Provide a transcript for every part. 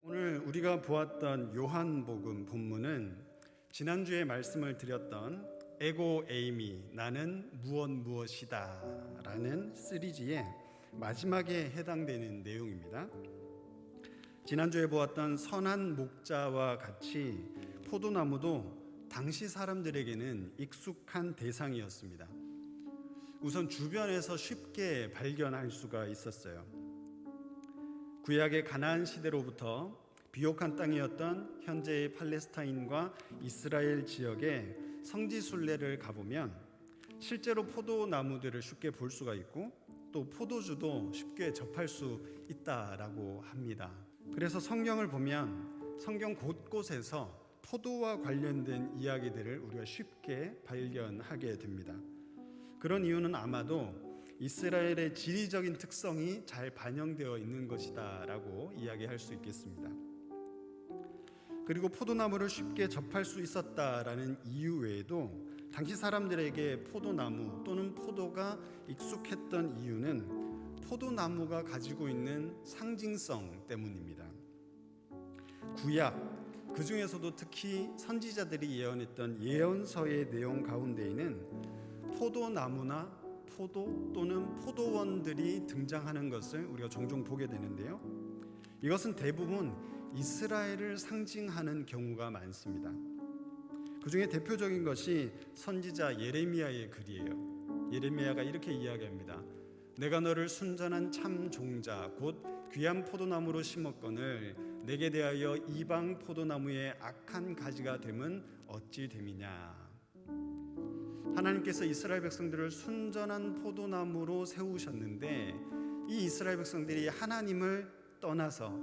오늘 우리가 보았던 요한복음 본문은 지난주에 말씀을 드렸던 에고 에이미 나는 무엇이다 라는 시리즈의 마지막에 해당되는 내용입니다. 지난주에 보았던 선한 목자와 같이 포도나무도 당시 사람들에게는 익숙한 대상이었습니다. 우선 주변에서 쉽게 발견할 수가 있었어요. 구약의 가나안 시대로부터 비옥한 땅이었던 현재의 팔레스타인과 이스라엘 지역의 성지 순례를 가보면 실제로 포도나무들을 쉽게 볼 수가 있고 또 포도주도 쉽게 접할 수 있다라고 합니다. 그래서 성경을 보면 성경 곳곳에서 포도와 관련된 이야기들을 우리가 쉽게 발견하게 됩니다. 그런 이유는 아마도 이스라엘의 지리적인 특성이 잘 반영되어 있는 것이다 라고 이야기할 수 있겠습니다. 그리고 포도나무를 쉽게 접할 수 있었다라는 이유 외에도 당시 사람들에게 포도나무 또는 포도가 익숙했던 이유는 포도나무가 가지고 있는 상징성 때문입니다. 구약, 그 중에서도 특히 선지자들이 예언했던 예언서의 내용 가운데에는 포도나무나 포도 또는 포도원들이 등장하는 것을 우리가 종종 보게 되는데요. 이것은 대부분 이스라엘을 상징하는 경우가 많습니다. 그 중에 대표적인 것이 선지자 예레미야의 글이에요. 예레미야가 이렇게 이야기합니다. 내가 너를 순전한 참 종자 곧 귀한 포도나무로 심었거늘 내게 대하여 이방 포도나무의 악한 가지가 됨은 어찌 됨이냐. 하나님께서 이스라엘 백성들을 순전한 포도나무로 세우셨는데 이 이스라엘 백성들이 하나님을 떠나서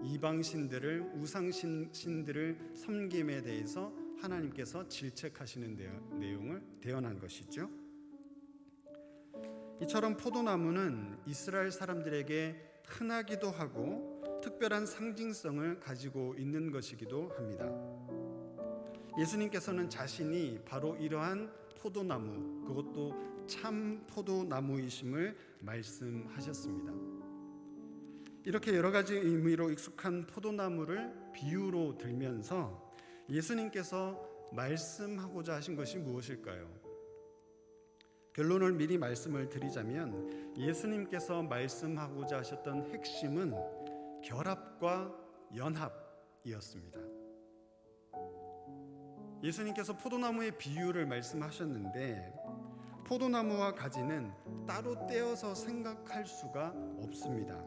이방신들을 우상신들을 섬김에 대해서 하나님께서 질책하시는 내용을 대언한 것이죠. 이처럼 포도나무는 이스라엘 사람들에게 흔하기도 하고 특별한 상징성을 가지고 있는 것이기도 합니다. 예수님께서는 자신이 바로 이러한 포도나무, 그것도 참 포도나무이심을 말씀하셨습니다. 이렇게 여러 가지 의미로 익숙한 포도나무를 비유로 들면서 예수님께서 말씀하고자 하신 것이 무엇일까요? 결론을 미리 말씀을 드리자면 예수님께서 말씀하고자 하셨던 핵심은 결합과 연합이었습니다. 예수님께서 포도나무의 비유를 말씀하셨는데 포도나무와 가지는 따로 떼어서 생각할 수가 없습니다.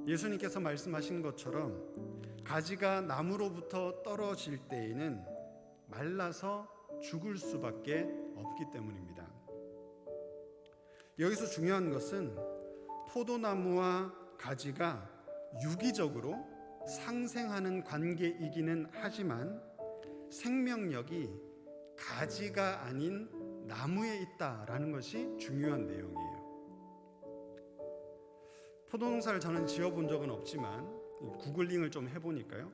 예수님께서 말씀하신 것처럼 가지가 나무로부터 떨어질 때에는 말라서 죽을 수밖에 없기 때문입니다. 여기서 중요한 것은 포도나무와 가지가 유기적으로 상생하는 관계이기는 하지만 생명력이 가지가 아닌 나무에 있다라는 것이 중요한 내용이에요. 포도농사를 저는 지어본 적은 없지만 구글링을 좀 해보니까요.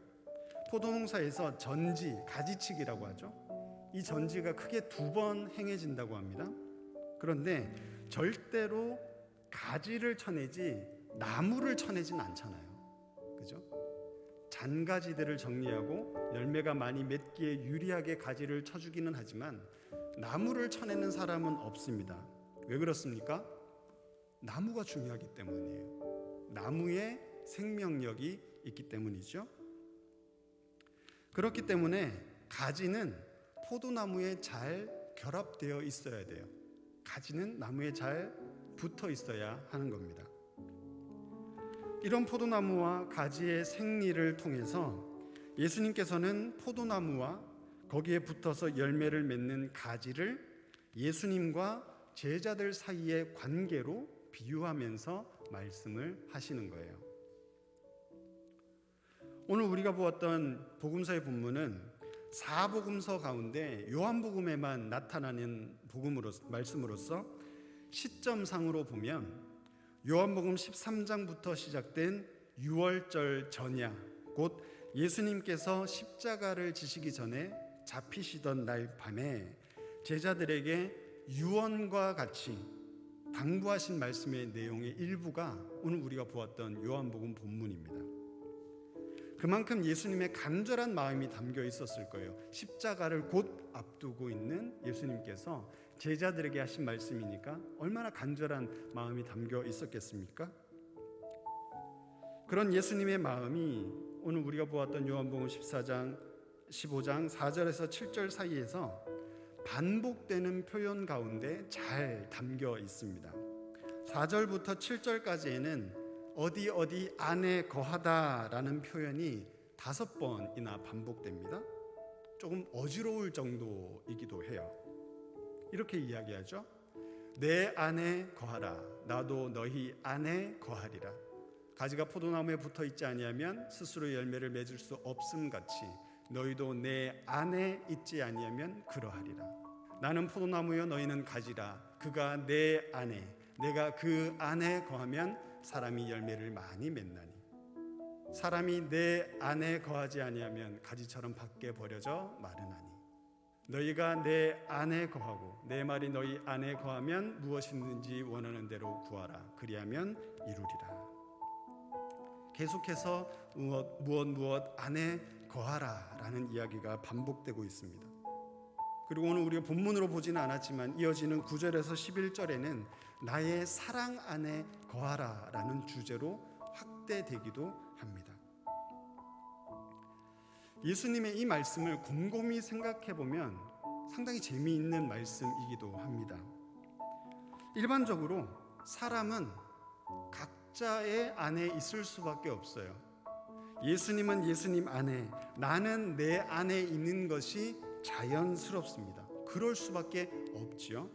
포도농사에서 전지, 가지치기라고 하죠. 이 전지가 크게 2번 행해진다고 합니다. 그런데 절대로 가지를 쳐내지 나무를 쳐내진 않잖아요. 그죠? 잔가지들을 정리하고 열매가 많이 맺기에 유리하게 가지를 쳐주기는 하지만 나무를 쳐내는 사람은 없습니다. 왜 그렇습니까? 나무가 중요하기 때문이에요. 나무의 생명력이 있기 때문이죠. 그렇기 때문에 가지는 포도나무에 잘 결합되어 있어야 돼요. 가지는 나무에 잘 붙어 있어야 하는 겁니다. 이런 포도나무와 가지의 생리를 통해서 예수님께서는 포도나무와 거기에 붙어서 열매를 맺는 가지를 예수님과 제자들 사이의 관계로 비유하면서 말씀을 하시는 거예요. 오늘 우리가 보았던 복음서의 본문은 4복음서 가운데 요한복음에만 나타나는 말씀으로서 시점상으로 보면 요한복음 13장부터 시작된 유월절 전야, 곧 예수님께서 십자가를 지시기 전에 잡히시던 날 밤에 제자들에게 유언과 같이 당부하신 말씀의 내용의 일부가 오늘 우리가 보았던 요한복음 본문입니다. 그만큼 예수님의 간절한 마음이 담겨 있었을 거예요. 십자가를 곧 앞두고 있는 예수님께서 제자들에게 하신 말씀이니까 얼마나 간절한 마음이 담겨 있었겠습니까? 그런 예수님의 마음이 오늘 우리가 보았던 요한복음 14장 15장 4절에서 7절 사이에서 반복되는 표현 가운데 잘 담겨 있습니다. 4절부터 7절까지에는 어디 어디 안에 거하다라는 표현이 5번이나 반복됩니다. 조금 어지러울 정도이기도 해요. 이렇게 이야기하죠. 내 안에 거하라. 나도 너희 안에 거하리라. 가지가 포도나무에 붙어 있지 아니하면 스스로 열매를 맺을 수 없음 같이 너희도 내 안에 있지 아니하면 그러하리라. 나는 포도나무여 너희는 가지라. 그가 내 안에 내가 그 안에 거하면 사람이 열매를 많이 맺나니 사람이 내 안에 거하지 아니하면 가지처럼 밖에 버려져 마르나니 너희가 내 안에 거하고 내 말이 너희 안에 거하면 무엇이든지 원하는 대로 구하라. 그리하면 이루리라. 계속해서 무엇 안에 거하라 라는 이야기가 반복되고 있습니다. 그리고 오늘 우리가 본문으로 보지는 않았지만 이어지는 9절에서 11절에는 나의 사랑 안에 거하라 라는 주제로 확대되기도 합니다. 예수님의 이 말씀을 곰곰이 생각해 보면 상당히 재미있는 말씀이기도 합니다. 일반적으로 사람은 각자의 안에 있을 수밖에 없어요. 예수님은 예수님 안에, 나는 내 안에 있는 것이 자연스럽습니다. 그럴 수밖에 없지요.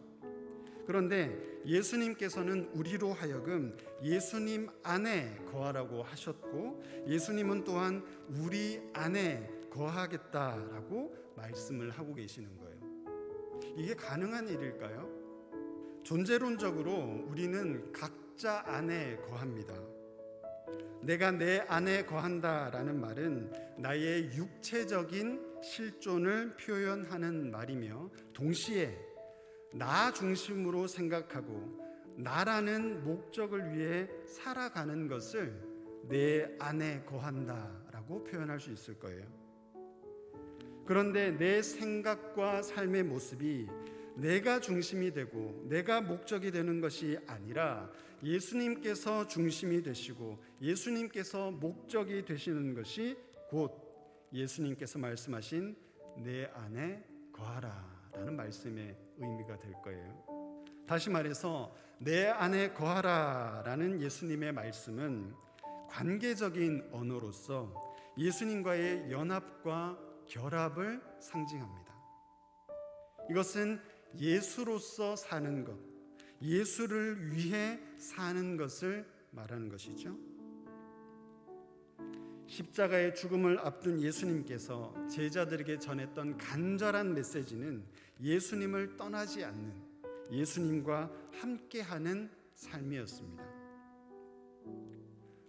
그런데 예수님께서는 우리로 하여금 예수님 안에 거하라고 하셨고 예수님은 또한 우리 안에 거하겠다라고 말씀을 하고 계시는 거예요. 이게 가능한 일일까요? 존재론적으로 우리는 각자 안에 거합니다. 내가 내 안에 거한다라는 말은 나의 육체적인 실존을 표현하는 말이며 동시에 나 중심으로 생각하고 나라는 목적을 위해 살아가는 것을 내 안에 거한다라고 표현할 수 있을 거예요. 그런데 내 생각과 삶의 모습이 내가 중심이 되고 내가 목적이 되는 것이 아니라 예수님께서 중심이 되시고 예수님께서 목적이 되시는 것이 곧 예수님께서 말씀하신 내 안에 거하라 라는 말씀의 의미가 될 거예요. 다시 말해서 내 안에 거하라 라는 예수님의 말씀은 관계적인 언어로서 예수님과의 연합과 결합을 상징합니다. 이것은 예수로서 사는 것, 예수를 위해 사는 것을 말하는 것이죠. 십자가의 죽음을 앞둔 예수님께서 제자들에게 전했던 간절한 메시지는 예수님을 떠나지 않는, 예수님과 함께하는 삶이었습니다.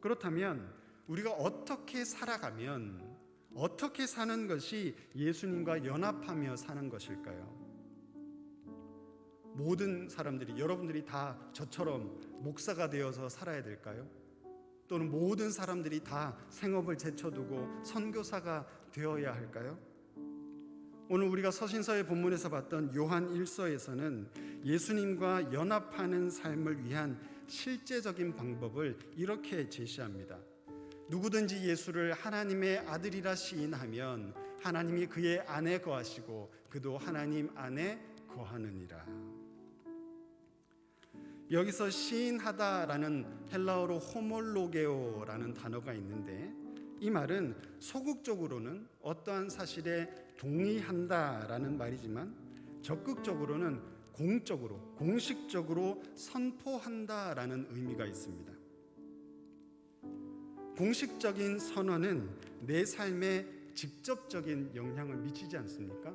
그렇다면 우리가 어떻게 살아가면, 어떻게 사는 것이 예수님과 연합하며 사는 것일까요? 모든 사람들이, 여러분들이 다 저처럼 목사가 되어서 살아야 될까요? 또는 모든 사람들이 다 생업을 제쳐두고 선교사가 되어야 할까요? 오늘 우리가 서신서의 본문에서 봤던 요한 1서에서는 예수님과 연합하는 삶을 위한 실제적인 방법을 이렇게 제시합니다. 누구든지 예수를 하나님의 아들이라 시인하면 하나님이 그의 안에 거하시고 그도 하나님 안에 거하느니라. 여기서 시인하다라는 헬라어로 호몰로게오라는 단어가 있는데 이 말은 소극적으로는 어떠한 사실에 동의한다라는 말이지만 적극적으로는 공적으로, 공식적으로 선포한다라는 의미가 있습니다. 공식적인 선언은 내 삶에 직접적인 영향을 미치지 않습니까?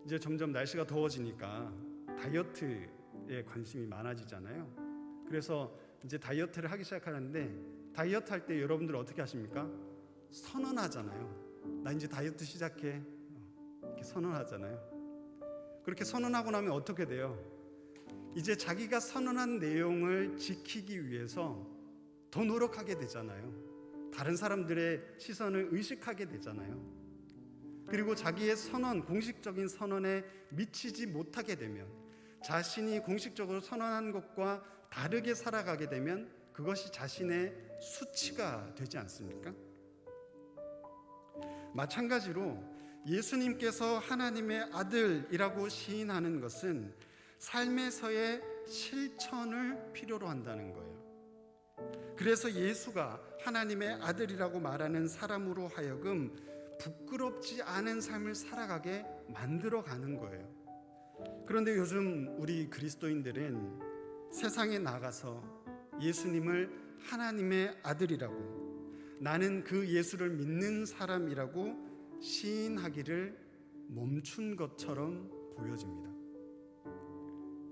이제 점점 날씨가 더워지니까 다이어트에 관심이 많아지잖아요. 그래서 이제 다이어트를 하기 시작하는데 다이어트 할 때 여러분들 어떻게 하십니까? 선언하잖아요. 나 이제 다이어트 시작해. 이렇게 선언하잖아요. 그렇게 선언하고 나면 어떻게 돼요? 이제 자기가 선언한 내용을 지키기 위해서 더 노력하게 되잖아요. 다른 사람들의 시선을 의식하게 되잖아요. 그리고 자기의 선언, 공식적인 선언에 미치지 못하게 되면, 자신이 공식적으로 선언한 것과 다르게 살아가게 되면 그것이 자신의 수치가 되지 않습니까? 마찬가지로 예수님께서 하나님의 아들이라고 시인하는 것은 삶에서의 실천을 필요로 한다는 거예요. 그래서 예수가 하나님의 아들이라고 말하는 사람으로 하여금 부끄럽지 않은 삶을 살아가게 만들어가는 거예요. 그런데 요즘 우리 그리스도인들은 세상에 나가서 예수님을 하나님의 아들이라고, 나는 그 예수를 믿는 사람이라고 시인하기를 멈춘 것처럼 보여집니다.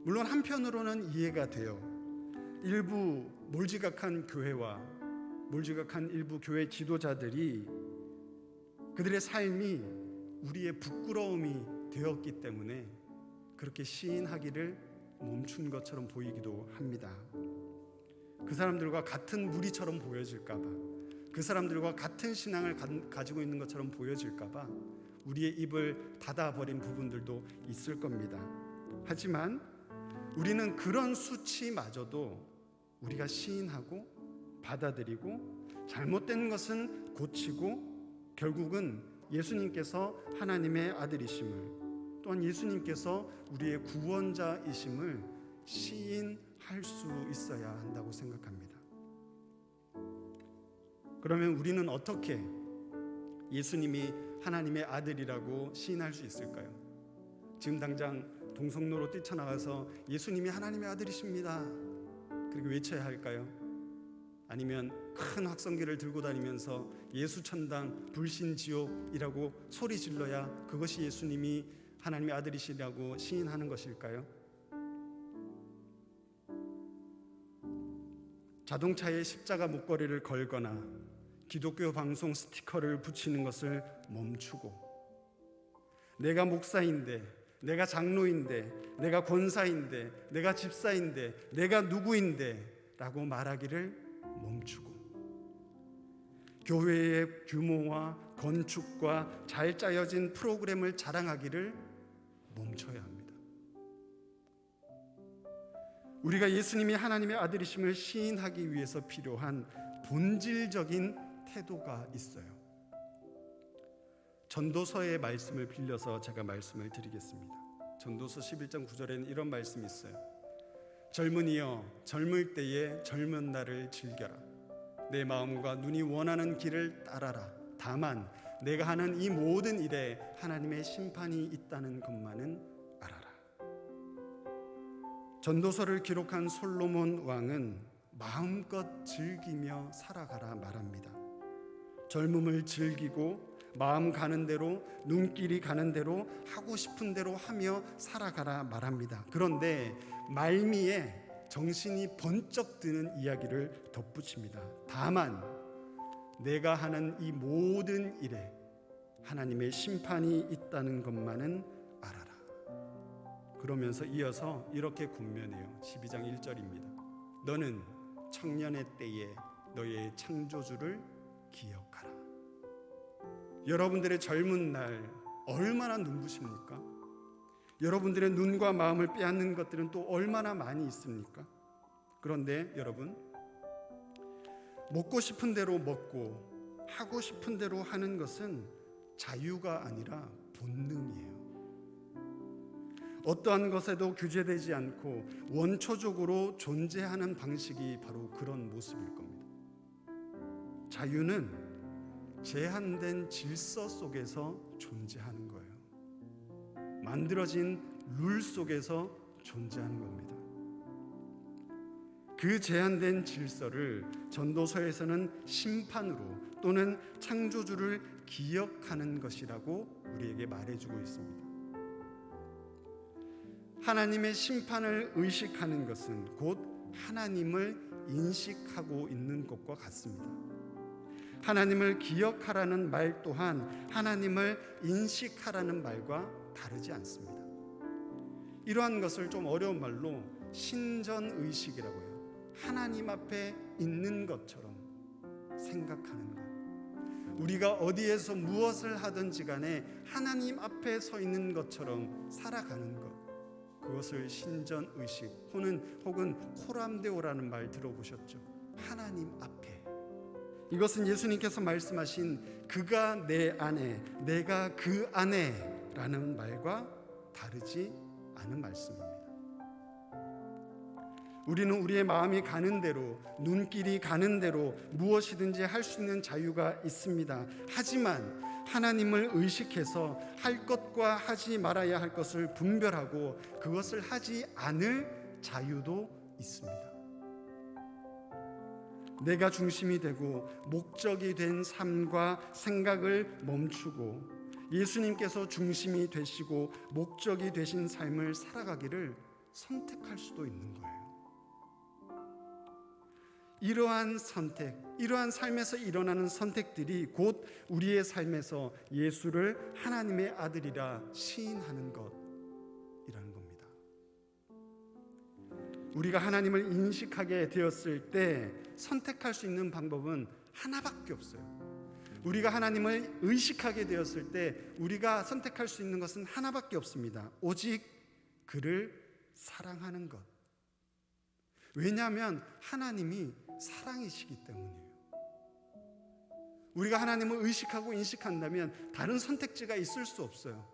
물론 한편으로는 이해가 돼요. 일부 몰지각한 교회와 몰지각한 일부 교회 지도자들이 그들의 삶이 우리의 부끄러움이 되었기 때문에 그렇게 시인하기를 멈춘 것처럼 보이기도 합니다. 그 사람들과 같은 무리처럼 보여질까 봐, 그 사람들과 같은 신앙을 가지고 있는 것처럼 보여질까 봐 우리의 입을 닫아버린 부분들도 있을 겁니다. 하지만 우리는 그런 수치마저도 우리가 시인하고 받아들이고, 잘못된 것은 고치고, 결국은 예수님께서 하나님의 아들이심을, 또한 예수님께서 우리의 구원자이심을 시인할 수 있어야 한다고 생각합니다. 그러면 우리는 어떻게 예수님이 하나님의 아들이라고 시인할 수 있을까요? 지금 당장 동성로로 뛰쳐나가서 예수님이 하나님의 아들이십니다, 그렇게 외쳐야 할까요? 아니면 큰 확성기를 들고 다니면서 예수천당 불신지옥이라고 소리 질러야 그것이 예수님이 하나님의 아들이시라고 시인하는 것일까요? 자동차에 십자가 목걸이를 걸거나 기독교 방송 스티커를 붙이는 것을 멈추고, 내가 목사인데, 내가 장로인데, 내가 권사인데, 내가 집사인데, 내가 누구인데 라고 말하기를 멈추고, 교회의 규모와 건축과 잘 짜여진 프로그램을 자랑하기를 멈춰야 합니다. 우리가 예수님이 하나님의 아들이심을 시인하기 위해서 필요한 본질적인 태도가 있어요. 전도서의 말씀을 빌려서 제가 말씀을 드리겠습니다. 전도서 11장 9절에는 이런 말씀이 있어요. 젊은이여, 젊을 때에 젊은 날을 즐겨라. 내 마음과 눈이 원하는 길을 따라라. 다만 내가 하는 이 모든 일에 하나님의 심판이 있다는 것만은 알아라. 전도서를 기록한 솔로몬 왕은 마음껏 즐기며 살아가라 말합니다. 젊음을 즐기고 마음 가는 대로, 눈길이 가는 대로, 하고 싶은 대로 하며 살아가라 말합니다. 그런데 말미에 정신이 번쩍 드는 이야기를 덧붙입니다. 다만 내가 하는 이 모든 일에 하나님의 심판이 있다는 것만은 알아라. 그러면서 이어서 이렇게 권면해요. 12장 1절입니다. 너는 청년의 때에 너의 창조주를 기억하라. 여러분들의 젊은 날 얼마나 눈부십니까? 여러분들의 눈과 마음을 빼앗는 것들은 또 얼마나 많이 있습니까? 그런데 여러분, 먹고 싶은 대로 먹고 하고 싶은 대로 하는 것은 자유가 아니라 본능이에요. 어떠한 것에도 규제되지 않고 원초적으로 존재하는 방식이 바로 그런 모습일 겁니다. 자유는 제한된 질서 속에서 존재하는 거예요. 만들어진 룰 속에서 존재하는 겁니다. 그 제한된 질서를 전도서에서는 심판으로 또는 창조주를 기억하는 것이라고 우리에게 말해주고 있습니다. 하나님의 심판을 의식하는 것은 곧 하나님을 인식하고 있는 것과 같습니다. 하나님을 기억하라는 말 또한 하나님을 인식하라는 말과 다르지 않습니다. 이러한 것을 좀 어려운 말로 신전의식이라고 해요. 하나님 앞에 있는 것처럼 생각하는 것, 우리가 어디에서 무엇을 하든지 간에 하나님 앞에 서 있는 것처럼 살아가는 것, 그것을 신전의식 혹은 코람데오라는 말 들어보셨죠? 하나님 앞에. 이것은 예수님께서 말씀하신 그가 내 안에 내가 그 안에 라는 말과 다르지 않은 말씀입니다. 우리는 우리의 마음이 가는 대로, 눈길이 가는 대로 무엇이든지 할 수 있는 자유가 있습니다. 하지만 하나님을 의식해서 할 것과 하지 말아야 할 것을 분별하고 그것을 하지 않을 자유도 있습니다. 내가 중심이 되고 목적이 된 삶과 생각을 멈추고 예수님께서 중심이 되시고 목적이 되신 삶을 살아가기를 선택할 수도 있는 거예요. 이러한 선택, 이러한 삶에서 일어나는 선택들이 곧 우리의 삶에서 예수를 하나님의 아들이라 시인하는 것이라는 겁니다. 우리가 하나님을 인식하게 되었을 때 선택할 수 있는 방법은 하나밖에 없어요. 우리가 하나님을 의식하게 되었을 때 우리가 선택할 수 있는 것은 하나밖에 없습니다. 오직 그를 사랑하는 것. 왜냐하면 하나님이 사랑이시기 때문이에요. 우리가 하나님을 의식하고 인식한다면 다른 선택지가 있을 수 없어요.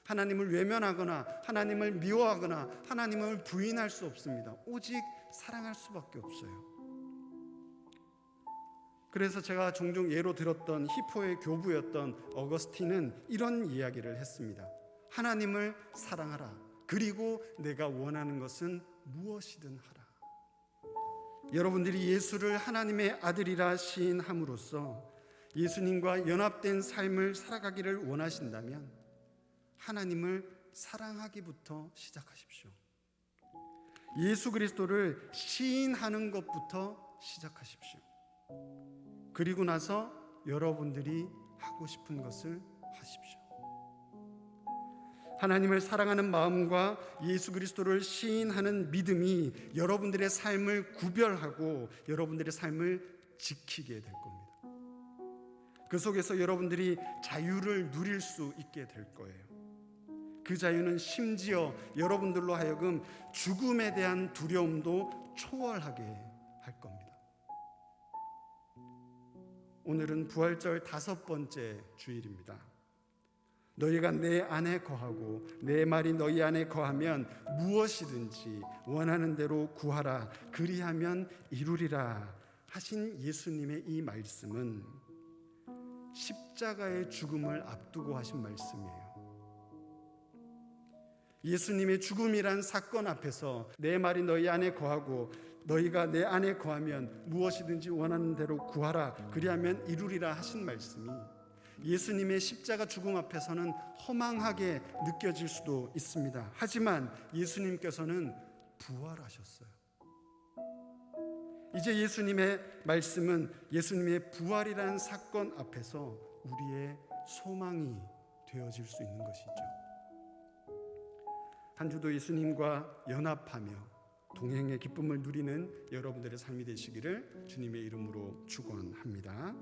하나님을 외면하거나 하나님을 미워하거나 하나님을 부인할 수 없습니다. 오직 사랑할 수밖에 없어요. 그래서 제가 종종 예로 들었던 히포의 교부였던 어거스틴은 이런 이야기를 했습니다. 하나님을 사랑하라. 그리고 내가 원하는 것은 무엇이든 하라. 여러분들이 예수를 하나님의 아들이라 시인함으로써 예수님과 연합된 삶을 살아가기를 원하신다면 하나님을 사랑하기부터 시작하십시오. 예수 그리스도를 시인하는 것부터 시작하십시오. 그리고 나서 여러분들이 하고 싶은 것을 하십시오. 하나님을 사랑하는 마음과 예수 그리스도를 시인하는 믿음이 여러분들의 삶을 구별하고 여러분들의 삶을 지키게 될 겁니다. 그 속에서 여러분들이 자유를 누릴 수 있게 될 거예요. 그 자유는 심지어 여러분들로 하여금 죽음에 대한 두려움도 초월하게 할 겁니다. 오늘은 부활절 5번째 주일입니다. 너희가 내 안에 거하고 내 말이 너희 안에 거하면 무엇이든지 원하는 대로 구하라. 그리하면 이루리라 하신 예수님의 이 말씀은 십자가의 죽음을 앞두고 하신 말씀이에요. 예수님의 죽음이란 사건 앞에서 내 말이 너희 안에 거하고 너희가 내 안에 거하면 무엇이든지 원하는 대로 구하라. 그리하면 이루리라 하신 말씀이 예수님의 십자가 죽음 앞에서는 허망하게 느껴질 수도 있습니다. 하지만 예수님께서는 부활하셨어요. 이제 예수님의 말씀은 예수님의 부활이라는 사건 앞에서 우리의 소망이 되어질 수 있는 것이죠. 한 주도 예수님과 연합하며 동행의 기쁨을 누리는 여러분들의 삶이 되시기를 주님의 이름으로 축원합니다.